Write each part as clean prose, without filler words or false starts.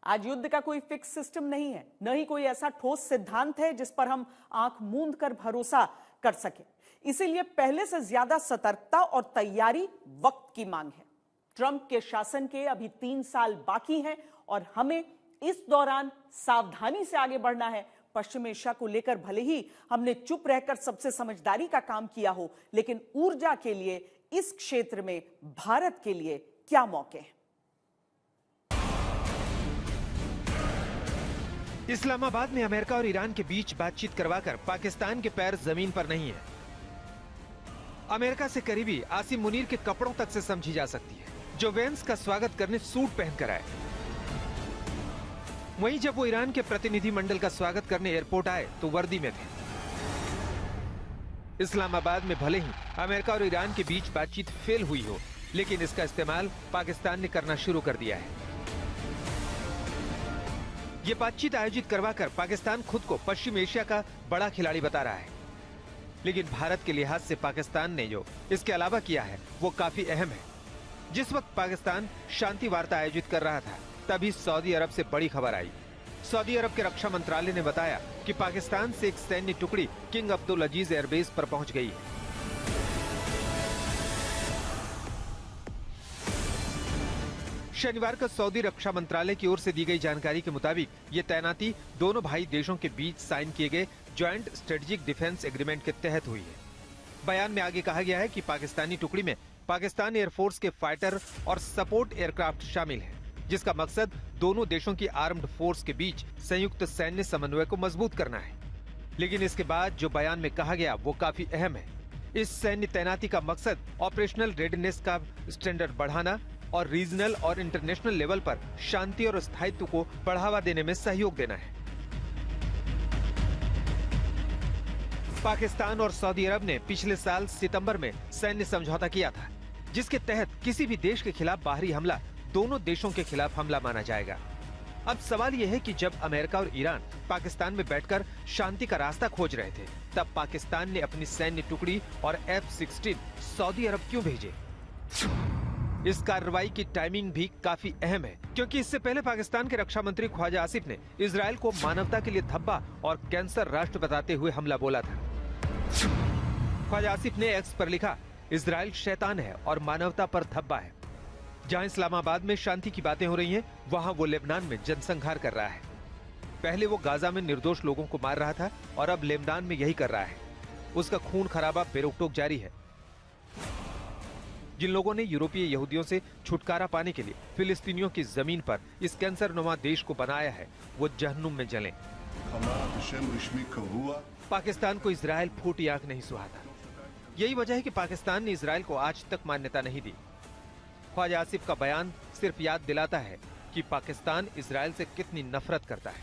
आज युद्ध का कोई फिक्स सिस्टम नहीं है, न ही कोई ऐसा ठोस सिद्धांत है जिस पर हम आंख मूंद कर भरोसा कर सके। इसीलिए पहले से ज्यादा सतर्कता और तैयारी वक्त की मांग है। ट्रंप के शासन के अभी 3 साल बाकी हैं और हमें इस दौरान सावधानी से आगे बढ़ना है। पश्चिम एशिया को लेकर भले ही हमने चुप रहकर सबसे समझदारी का काम किया हो, लेकिन ऊर्जा के लिए इस क्षेत्र में भारत के लिए क्या मौके हैं? इस्लामाबाद में अमेरिका और ईरान के बीच बातचीत करवाकर पाकिस्तान के पैर जमीन पर नहीं है। अमेरिका से करीबी आसिम मुनीर के कपड़ों तक से समझी जा सकती है, जो वेंस का स्वागत करने सूट पहनकर आए। वहीं जब वो ईरान के प्रतिनिधि मंडल का स्वागत करने एयरपोर्ट आए तो वर्दी में थे। इस्लामाबाद में भले ही अमेरिका और ईरान के बीच बातचीत फेल हुई हो, लेकिन इसका इस्तेमाल पाकिस्तान ने करना शुरू कर दिया है। ये बातचीत आयोजित करवाकर पाकिस्तान खुद को पश्चिम एशिया का बड़ा खिलाड़ी बता रहा है, लेकिन भारत के लिहाज से पाकिस्तान ने जो इसके अलावा किया है वो काफी अहम है। जिस वक्त पाकिस्तान शांति वार्ता आयोजित कर रहा था, तभी सऊदी अरब से बड़ी खबर आई। सऊदी अरब के रक्षा मंत्रालय ने बताया कि पाकिस्तान से एक सैन्य टुकड़ी किंग अब्दुल अजीज एयरबेस पर पहुंच गई है। शनिवार को सऊदी रक्षा मंत्रालय की ओर से दी गई जानकारी के मुताबिक ये तैनाती दोनों भाई देशों के बीच साइन किए गए ज्वाइंट स्ट्रेटेजिक डिफेंस एग्रीमेंट के तहत हुई है। बयान में आगे कहा गया है कि पाकिस्तानी टुकड़ी में पाकिस्तान एयरफोर्स के फाइटर और सपोर्ट एयरक्राफ्ट शामिल है, जिसका मकसद दोनों देशों की आर्म्ड फोर्स के बीच संयुक्त सैन्य समन्वय को मजबूत करना है। लेकिन इसके बाद जो बयान में कहा गया वो काफी अहम है। इस सैन्य तैनाती का मकसद ऑपरेशनल रेडीनेस का स्टैंडर्ड बढ़ाना और रीजनल और इंटरनेशनल लेवल पर शांति और स्थायित्व को बढ़ावा देने में सहयोग देना है। पाकिस्तान और सऊदी अरब ने पिछले साल सितंबर में सैन्य समझौता किया था, जिसके तहत किसी भी देश के खिलाफ बाहरी हमला दोनों देशों के खिलाफ हमला माना जाएगा। अब सवाल यह है कि जब अमेरिका और ईरान पाकिस्तान में बैठकर शांति का रास्ता खोज रहे थे, तब पाकिस्तान ने अपनी सैन्य टुकड़ी और F-16 सऊदी अरब क्यों भेजे? इस कार्रवाई की टाइमिंग भी काफी अहम है, क्योंकि इससे पहले पाकिस्तान के रक्षा मंत्री ख्वाजा आसिफ ने इजरायल को मानवता के लिए धब्बा और कैंसर राष्ट्र बताते हुए हमला बोला था। ख्वाजा आसिफ ने एक्स पर लिखा, इजरायल शैतान है और मानवता पर धब्बा है। जहां इस्लामाबाद में शांति की बातें हो रही हैं, वहां वो लेबनान में जनसंहार कर रहा है। पहले वो गाजा में निर्दोष लोगों को मार रहा था और अब लेबनान में यही कर रहा है। उसका खून खराबा बेरोक-टोक जारी है। जिन लोगों ने यूरोपीय यहूदियों से छुटकारा पाने के लिए फिलिस्तीनियों की जमीन पर इस कैंसरनुमा देश को बनाया है, वो जहन्नुम में जलें। पाकिस्तान को इजरायल फूटी आंख नहीं सुहाता। यही वजह है कि पाकिस्तान ने इजरायल को आज तक मान्यता नहीं दी। ख्वाजा आसिफ का बयान सिर्फ याद दिलाता है कि पाकिस्तान इजरायल से कितनी नफरत करता है।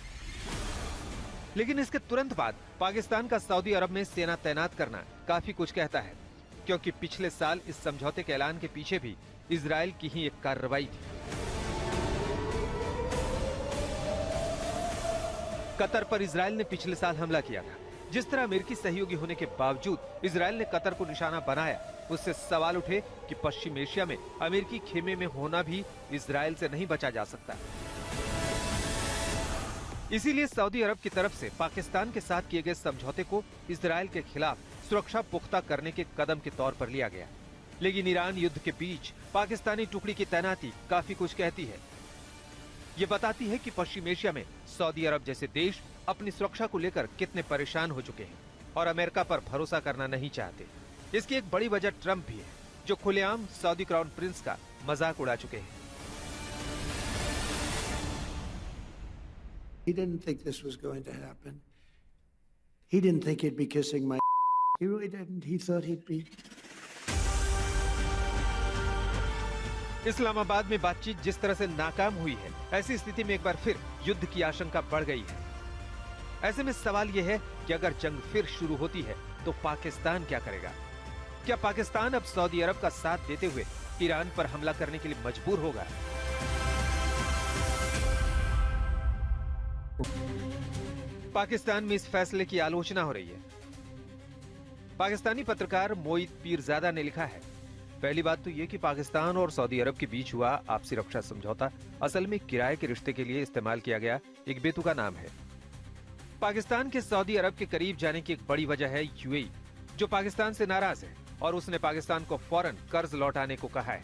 लेकिन इसके तुरंत बाद पाकिस्तान का सऊदी अरब में सेना तैनात करना काफी कुछ कहता है, क्योंकि पिछले साल इस समझौते के ऐलान के पीछे भी इजरायल की ही एक कार्रवाई थी। कतर पर इजरायल ने पिछले साल हमला किया था। जिस तरह अमेरिकी सहयोगी होने के बावजूद इजरायल ने कतर को निशाना बनाया, उससे सवाल उठे कि पश्चिम एशिया में अमेरिकी खेमे में होना भी इजरायल से नहीं बचा जा सकता। इसीलिए सऊदी अरब की तरफ से पाकिस्तान के साथ किए गए समझौते को इजरायल के खिलाफ सुरक्षा पुख्ता करने के कदम के तौर पर लिया गया। लेकिन ईरान युद्ध के बीच पाकिस्तानी टुकड़ी की तैनाती काफी कुछ कहती है। ये बताती है कि पश्चिम एशिया में सऊदी अरब जैसे देश अपनी सुरक्षा को लेकर कितने परेशान हो चुके हैं और अमेरिका पर भरोसा करना नहीं चाहते। इसकी एक बड़ी वजह ट्रंप भी है, जो खुलेआम सऊदी क्राउन प्रिंस का मजाक उड़ा चुके हैं। He didn't think this was going to happen. He didn't think he'd be kissing my. He really didn't. He thought he'd be. Islamabad में बातचीत जिस तरह से नाकाम हुई है, ऐसी स्थिति में एक बार फिर युद्ध की आशंका बढ़ गई है। ऐसे में सवाल यह है कि अगर जंग फिर शुरू होती है तो पाकिस्तान क्या करेगा? क्या पाकिस्तान अब सऊदी अरब का साथ देते हुए ईरान पर हमला करने के लिए मजबूर होगा? पाकिस्तान में इस फैसले की आलोचना हो रही है। पाकिस्तानी पत्रकार मोईद पीरजादा ने लिखा है, पहली बात तो ये कि पाकिस्तान और सऊदी अरब के बीच हुआ आपसी रक्षा समझौता असल में किराए के रिश्ते के लिए इस्तेमाल किया गया एक बेतुका नाम है। पाकिस्तान के सऊदी अरब के करीब जाने की एक बड़ी वजह है यूएई, जो पाकिस्तान से नाराज है और उसने पाकिस्तान को फौरन कर्ज लौटाने को कहा है।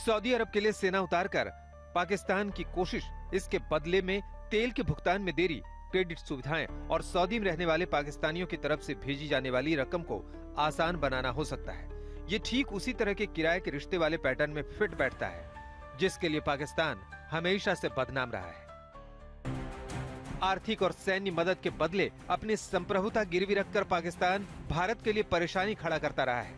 सऊदी अरब के लिए सेना उतारकर पाकिस्तान की कोशिश इसके बदले में तेल के भुगतान में देरी, क्रेडिट सुविधाएं और सऊदी में रहने वाले पाकिस्तानियों की तरफ से भेजी जाने वाली रकम को आसान बनाना हो सकता है। ये ठीक उसी तरह के किराए के रिश्ते वाले पैटर्न में फिट बैठता है जिसके लिए पाकिस्तान हमेशा से बदनाम रहा है। आर्थिक और सैन्य मदद के बदले अपनी संप्रभुता गिरवी रखकर पाकिस्तान भारत के लिए परेशानी खड़ा करता रहा है।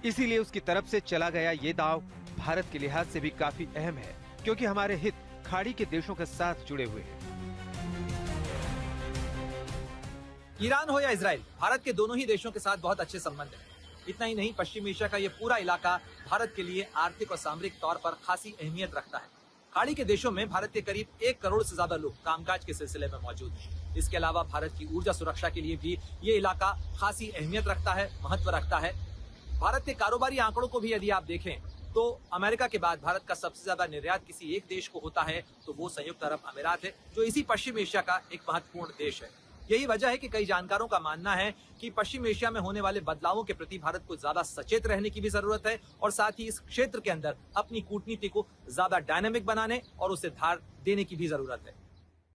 इसीलिए उसकी तरफ से चला गया ये दाव भारत के लिहाज से भी काफी अहम है, क्योंकि हमारे हित खाड़ी के देशों के साथ जुड़े हुए हैं। ईरान हो या इजराइल, भारत के दोनों ही देशों के साथ बहुत अच्छे संबंध हैं। इतना ही नहीं, पश्चिमी एशिया का ये पूरा इलाका भारत के लिए आर्थिक और सामरिक तौर पर खासी अहमियत रखता है। खाड़ी के देशों में भारत के करीब 1 करोड़ से ज्यादा लोग कामकाज के सिलसिले में मौजूद हैं। इसके अलावा भारत की ऊर्जा सुरक्षा के लिए भी ये इलाका खासी अहमियत रखता है, महत्व रखता है। भारत के कारोबारी आंकड़ों को भी यदि आप देखें तो अमेरिका के बाद भारत का सबसे ज्यादा निर्यात किसी एक देश को होता है तो वो संयुक्त अरब अमीरात है, जो इसी पश्चिम एशिया का एक महत्वपूर्ण देश है। यही वजह है कि कई जानकारों का मानना है कि पश्चिम एशिया में होने वाले बदलावों के प्रति भारत को ज्यादा सचेत रहने की भी जरूरत है और साथ ही इस क्षेत्र के अंदर अपनी कूटनीति को ज्यादा डायनामिक बनाने और उसे धार देने की भी जरूरत है।